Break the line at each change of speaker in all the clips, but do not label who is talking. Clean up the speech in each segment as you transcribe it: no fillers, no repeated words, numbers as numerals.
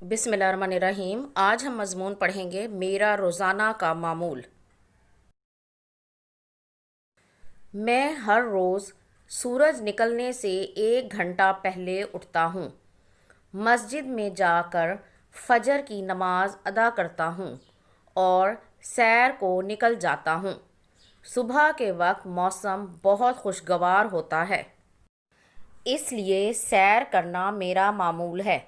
बिस्मिल्लाहिर्रहमानिर्रहीम। आज हम मज़मून पढ़ेंगे मेरा रोज़ाना का मामूल। मैं हर रोज़ सूरज निकलने से 1 घंटा पहले उठता हूँ। मस्जिद में जाकर फजर की नमाज अदा करता हूँ और सैर को निकल जाता हूँ। सुबह के वक्त मौसम बहुत खुशगवार होता है, इसलिए सैर करना मेरा मामूल है।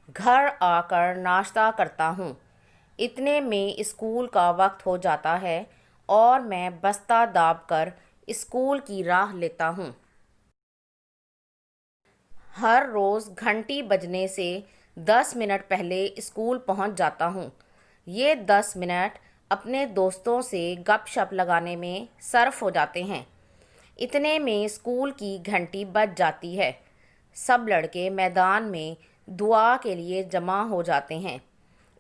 घर आकर नाश्ता करता हूँ। इतने में स्कूल का वक्त हो जाता है और मैं बस्ता दाब कर स्कूल की राह लेता हूँ। हर रोज़ घंटी बजने से 10 मिनट पहले स्कूल पहुँच जाता हूँ। ये 10 मिनट अपने दोस्तों से गपशप लगाने में सर्फ हो जाते हैं। इतने में स्कूल की घंटी बज जाती है। सब लड़के मैदान में दुआ के लिए जमा हो जाते हैं।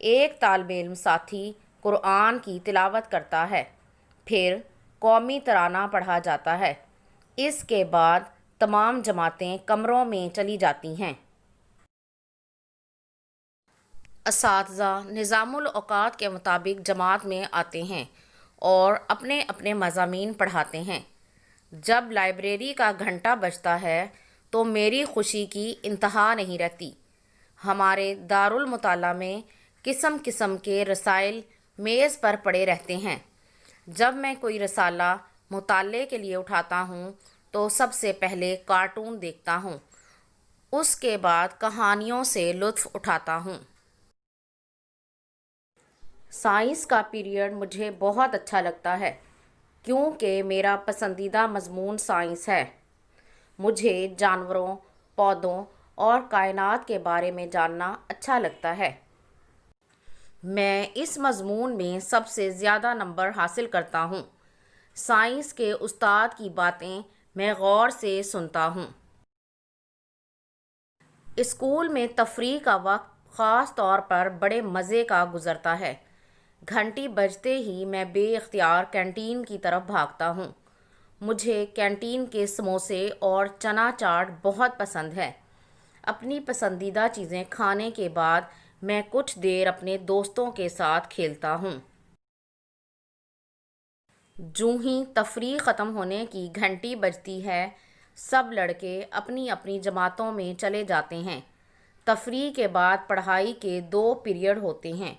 एक तालिबे इल्म साथी कुरान की तिलावत करता है, फिर कौमी तराना पढ़ा जाता है। इसके बाद तमाम जमातें कमरों में चली जाती हैं। असातिज़ा निज़ामुल औक़ात के मुताबिक जमात में आते हैं और अपने अपने मज़ामीन पढ़ाते हैं। जब लाइब्रेरी का घंटा बजता है तो मेरी खुशी की इंतहा नहीं रहती। हमारे दारुल मुताला में किस्म किस्म के रसाइल मेज़ पर पड़े रहते हैं। जब मैं कोई रसाला मुताले के लिए उठाता हूँ तो सबसे पहले कार्टून देखता हूँ, उसके बाद कहानियों से लुत्फ़ उठाता हूँ। साइंस का पीरियड मुझे बहुत अच्छा लगता है क्योंकि मेरा पसंदीदा मज़मून साइंस है। मुझे जानवरों, पौधों और कायनात के बारे में जानना अच्छा लगता है। मैं इस मज़मून में सबसे ज़्यादा नंबर हासिल करता हूँ। साइंस के उस्ताद की बातें मैं गौर से सुनता हूँ। स्कूल में तफरीह का वक्त ख़ास तौर पर बड़े मज़े का गुज़रता है। घंटी बजते ही मैं बेइख्तियार कैंटीन की तरफ भागता हूँ। मुझे कैंटीन के समोसे और चना चाट बहुत पसंद है। अपनी पसंदीदा चीज़ें खाने के बाद मैं कुछ देर अपने दोस्तों के साथ खेलता हूँ। जूँ ही तफरीह ख़त्म होने की घंटी बजती है, सब लड़के अपनी अपनी जमातों में चले जाते हैं। तफरीह के बाद पढ़ाई के 2 पीरियड होते हैं।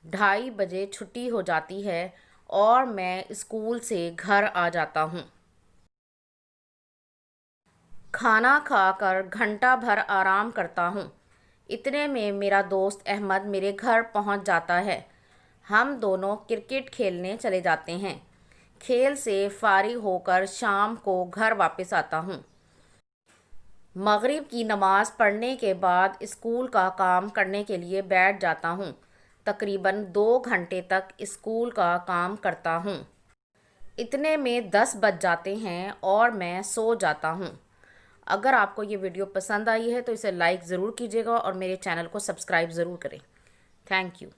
2:30 बजे छुट्टी हो जाती है और मैं स्कूल से घर आ जाता हूँ। खाना खाकर घंटा भर आराम करता हूँ। इतने में मेरा दोस्त अहमद मेरे घर पहुँच जाता है। हम दोनों क्रिकेट खेलने चले जाते हैं। खेल से फारिग होकर शाम को घर वापस आता हूँ। मगरिब की नमाज़ पढ़ने के बाद स्कूल का काम करने के लिए बैठ जाता हूँ। तकरीबन 2 घंटे तक स्कूल का काम करता हूँ। इतने में 10 बज जाते हैं और मैं सो जाता हूँ। अगर आपको ये वीडियो पसंद आई है तो इसे लाइक ज़रूर कीजिएगा और मेरे चैनल को सब्सक्राइब ज़रूर करें। Thank you.